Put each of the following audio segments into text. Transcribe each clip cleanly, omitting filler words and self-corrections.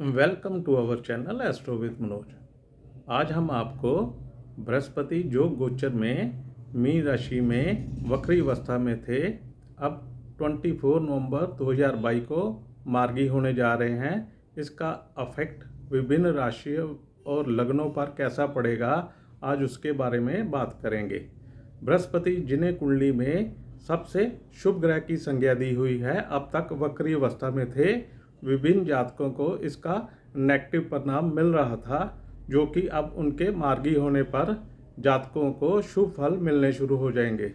Welcome to our channel Astro with Manoj. आज हम आपको बृहस्पति जो गोचर में मीन राशि में वक्री अवस्था में थे, अब 24 नवंबर 2022 को मार्गी होने जा रहे हैं। इसका अफेक्ट विभिन्न राशियों और लग्नों पर कैसा पड़ेगा, आज उसके बारे में बात करेंगे। बृहस्पति जिन्हें कुंडली में सबसे शुभ ग्रह की संज्ञा दी हुई है, अब तक वक्री अवस्था में थे। विभिन्न जातकों को इसका नेगेटिव परिणाम मिल रहा था, जो कि अब उनके मार्गी होने पर जातकों को शुभ फल मिलने शुरू हो जाएंगे।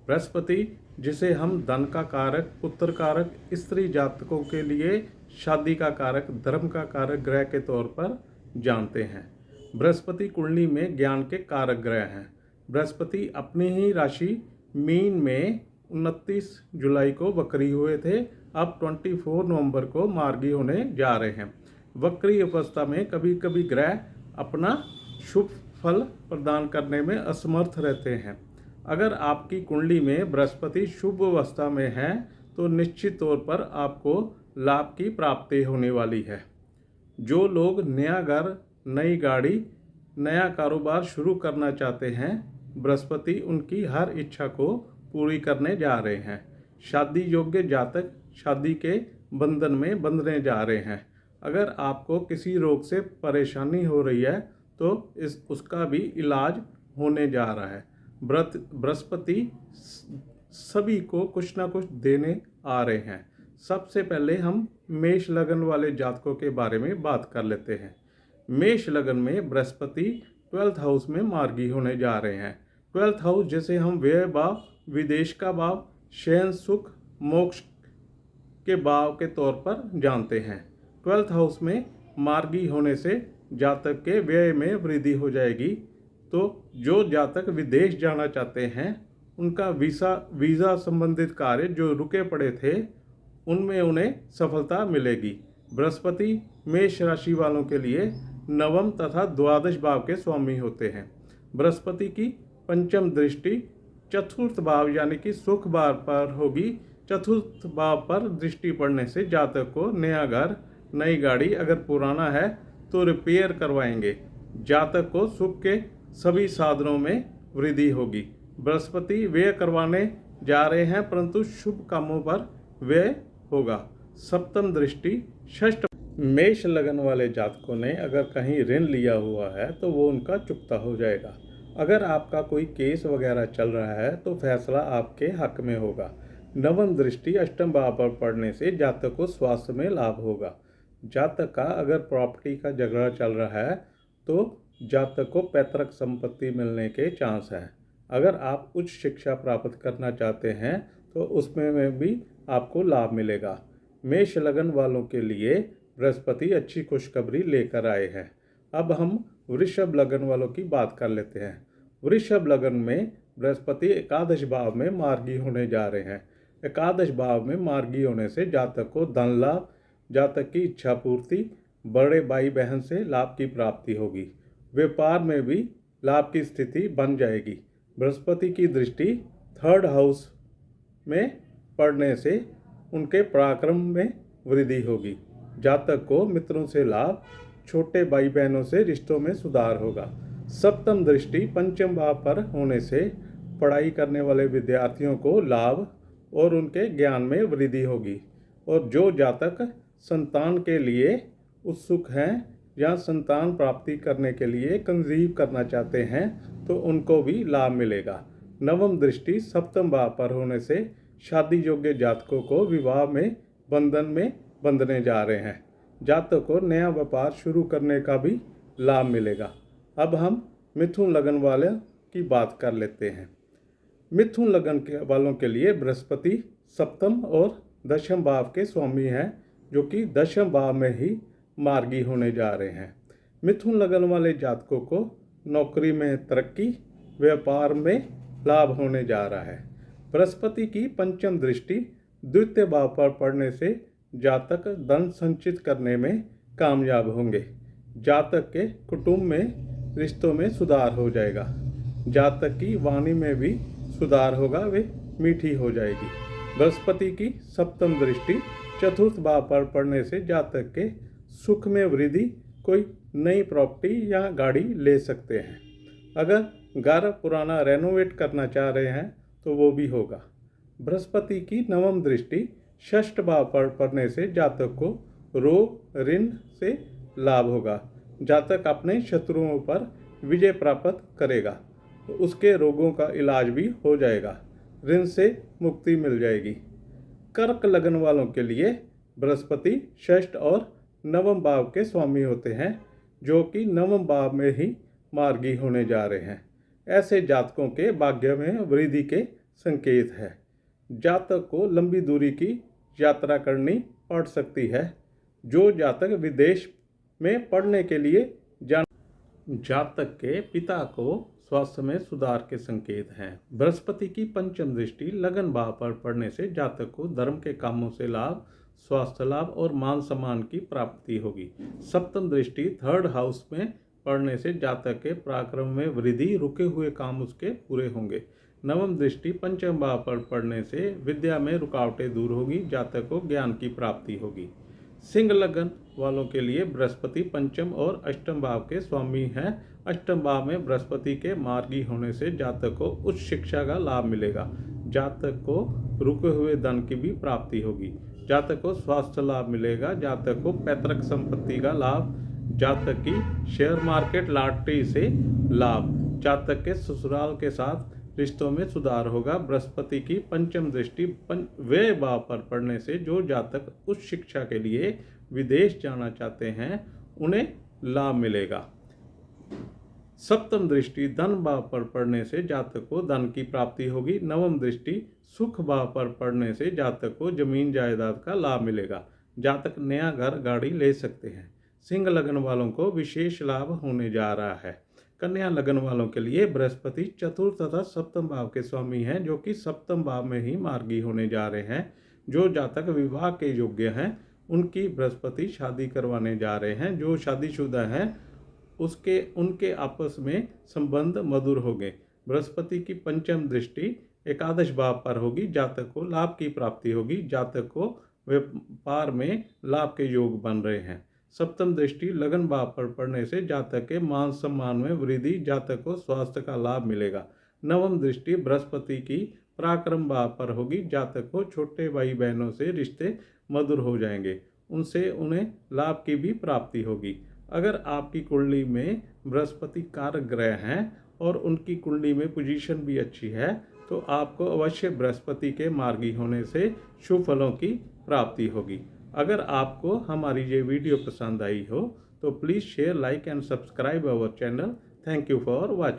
बृहस्पति जिसे हम धन का कारक, पुत्र कारक, स्त्री जातकों के लिए शादी का कारक, धर्म का कारक ग्रह के तौर पर जानते हैं। बृहस्पति कुंडली में ज्ञान के कारक ग्रह हैं। बृहस्पति अपनी ही राशि मीन में 29 जुलाई को वक्री हुए थे, अब 24 नवंबर को मार्गी होने जा रहे हैं। वक्री अवस्था में कभी कभी ग्रह अपना शुभ फल प्रदान करने में असमर्थ रहते हैं। अगर आपकी कुंडली में बृहस्पति शुभ अवस्था में है तो निश्चित तौर पर आपको लाभ की प्राप्ति होने वाली है। जो लोग नया घर, नई गाड़ी, नया कारोबार शुरू करना चाहते हैं, बृहस्पति उनकी हर इच्छा को पूरी करने जा रहे हैं। शादी योग्य जातक शादी के बंधन में बंधने जा रहे हैं। अगर आपको किसी रोग से परेशानी हो रही है तो उसका भी इलाज होने जा रहा है। बृहस्पति सभी को कुछ ना कुछ देने आ रहे हैं। सबसे पहले हम मेष लगन वाले जातकों के बारे में बात कर लेते हैं। मेष लगन में बृहस्पति 12th हाउस में मार्गी होने जा रहे हैं। 12th हाउस जिसे हम व्यय भाव, विदेश का भाव, शयन सुख, मोक्ष के भाव के तौर पर जानते हैं। 12th हाउस में मार्गी होने से जातक के व्यय में वृद्धि हो जाएगी। तो जो जातक विदेश जाना चाहते हैं, उनका वीज़ा संबंधित कार्य जो रुके पड़े थे, उनमें उन्हें सफलता मिलेगी। बृहस्पति मेष राशि वालों के लिए नवम तथा द्वादश भाव के स्वामी होते हैं। बृहस्पति की पंचम दृष्टि चतुर्थ भाव यानी कि सुख भाव पर होगी। चतुर्थ भाव पर दृष्टि पड़ने से जातक को नया घर, नई गाड़ी, अगर पुराना है तो रिपेयर करवाएंगे। जातक को सुख के सभी साधनों में वृद्धि होगी। बृहस्पति व्यय करवाने जा रहे हैं, परंतु शुभ कामों पर व्यय होगा। सप्तम दृष्टि षष्ठ। मेष लगन वाले जातकों ने अगर कहीं ऋण लिया हुआ है तो वो उनका चुकता हो जाएगा। अगर आपका कोई केस वगैरह चल रहा है तो फैसला आपके हक में होगा। नवम दृष्टि अष्टम भाव पर पड़ने से जातक को स्वास्थ्य में लाभ होगा। जातक का अगर प्रॉपर्टी का झगड़ा चल रहा है तो जातक को पैतृक संपत्ति मिलने के चांस हैं। अगर आप उच्च शिक्षा प्राप्त करना चाहते हैं तो उसमें भी आपको लाभ मिलेगा। मेष लगन वालों के लिए बृहस्पति अच्छी खुशखबरी लेकर आए हैं। अब हम वृषभ लगन वालों की बात कर लेते हैं। वृषभ लगन में बृहस्पति एकादश भाव में मार्गी होने जा रहे हैं। एकादश भाव में मार्गी होने से जातक को धन लाभ, जातक की इच्छा पूर्ति, बड़े भाई बहन से लाभ की प्राप्ति होगी। व्यापार में भी लाभ की स्थिति बन जाएगी। बृहस्पति की दृष्टि 3rd हाउस में पड़ने से उनके पराक्रम में वृद्धि होगी। जातक को मित्रों से लाभ, छोटे भाई बहनों से रिश्तों में सुधार होगा। सप्तम दृष्टि पंचम भाव पर होने से पढ़ाई करने वाले विद्यार्थियों को लाभ और उनके ज्ञान में वृद्धि होगी। और जो जातक संतान के लिए उत्सुक हैं या संतान प्राप्ति करने के लिए कंसीव करना चाहते हैं तो उनको भी लाभ मिलेगा। नवम दृष्टि सप्तम भाव पर होने से शादी योग्य जातकों को विवाह में बंधन में बंधने जा रहे हैं। जातक को नया व्यापार शुरू करने का भी लाभ मिलेगा। अब हम मिथुन लगन वाले की बात कर लेते हैं। मिथुन लगन के वालों के लिए बृहस्पति सप्तम और दशम भाव के स्वामी हैं, जो कि दशम भाव में ही मार्गी होने जा रहे हैं। मिथुन लगन वाले जातकों को नौकरी में तरक्की, व्यापार में लाभ होने जा रहा है। बृहस्पति की पंचम दृष्टि द्वितीय भाव पर पड़ने से जातक धन संचित करने में कामयाब होंगे। जातक के कुटुंब में रिश्तों में सुधार हो जाएगा। जातक की वाणी में भी सुधार होगा, वे मीठी हो जाएगी। बृहस्पति की सप्तम दृष्टि चतुर्थ भाव पर पड़ने से जातक के सुख में वृद्धि, कोई नई प्रॉपर्टी या गाड़ी ले सकते हैं। अगर घर पुराना रेनोवेट करना चाह रहे हैं तो वो भी होगा। बृहस्पति की नवम दृष्टि षष्ठ भाव पर पड़ने से जातक को रोग ऋण से लाभ होगा। जातक अपने शत्रुओं पर विजय प्राप्त करेगा, तो उसके रोगों का इलाज भी हो जाएगा, ऋण से मुक्ति मिल जाएगी। कर्क लगन वालों के लिए बृहस्पति षष्ठ और नवम भाव के स्वामी होते हैं, जो कि नवम भाव में ही मार्गी होने जा रहे हैं। ऐसे जातकों के भाग्य में वृद्धि के संकेत है। जातक को लंबी दूरी की यात्रा करनी पड़ सकती है। जो जातक विदेश में पढ़ने के लिए जातक के पिता को स्वास्थ्य में सुधार के संकेत हैं। बृहस्पति की पंचम दृष्टि लगन भाव पर पड़ने से जातक को धर्म के कामों से लाभ, स्वास्थ्य लाभ और मान सम्मान की प्राप्ति होगी। सप्तम दृष्टि थर्ड हाउस में पड़ने से जातक के पराक्रम में वृद्धि, रुके हुए काम उसके पूरे होंगे। नवम दृष्टि पंचम भाव पर पड़ने से विद्या में रुकावटें दूर होगी, जातक को ज्ञान की प्राप्ति होगी। सिंह लगन वालों के लिए बृहस्पति पंचम और अष्टम भाव के स्वामी हैं। अष्टम भाव में बृहस्पति के मार्गी होने से जातक को उच्च शिक्षा का लाभ मिलेगा। जातक को रुके हुए धन की भी प्राप्ति होगी। जातक को स्वास्थ्य लाभ मिलेगा। जातक को पैतृक संपत्ति का लाभ, जातक की शेयर मार्केट लॉटरी से लाभ, जातक के ससुराल के साथ रिश्तों में सुधार होगा। बृहस्पति की पंचम दृष्टि व्यय भाव पर पड़ने से जो जातक उच्च शिक्षा के लिए विदेश जाना चाहते हैं उन्हें लाभ मिलेगा। सप्तम दृष्टि धन भाव पर पड़ने से जातक को धन की प्राप्ति होगी। नवम दृष्टि सुख भाव पर पड़ने से जातक को जमीन जायदाद का लाभ मिलेगा। जातक नया घर गाड़ी ले सकते हैं। सिंह लगन वालों को विशेष लाभ होने जा रहा है। कन्या लगन वालों के लिए बृहस्पति चतुर्थ तथा सप्तम भाव के स्वामी हैं, जो कि सप्तम भाव में ही मार्गी होने जा रहे हैं। जो जातक विवाह के योग्य हैं उनकी बृहस्पति शादी करवाने जा रहे हैं। जो शादीशुदा हैं उनके आपस में संबंध मधुर होंगे। बृहस्पति की पंचम दृष्टि एकादश भाव पर होगी। जातक को लाभ की प्राप्ति होगी। जातक को व्यापार में लाभ के योग बन रहे हैं। सप्तम दृष्टि लगन भाव पर पड़ने से जातक के मान सम्मान में वृद्धि, जातक को स्वास्थ्य का लाभ मिलेगा। नवम दृष्टि बृहस्पति की पराक्रम भाव पर होगी। जातक को छोटे भाई बहनों से रिश्ते मधुर हो जाएंगे, उनसे उन्हें लाभ की भी प्राप्ति होगी। अगर आपकी कुंडली में बृहस्पति कारक ग्रह हैं और उनकी कुंडली में पोजीशन भी अच्छी है तो आपको अवश्य बृहस्पति के मार्गी होने से शुभ फलों की प्राप्ति होगी। अगर आपको हमारी ये वीडियो पसंद आई हो तो please share, like and subscribe our channel. Thank you for watching.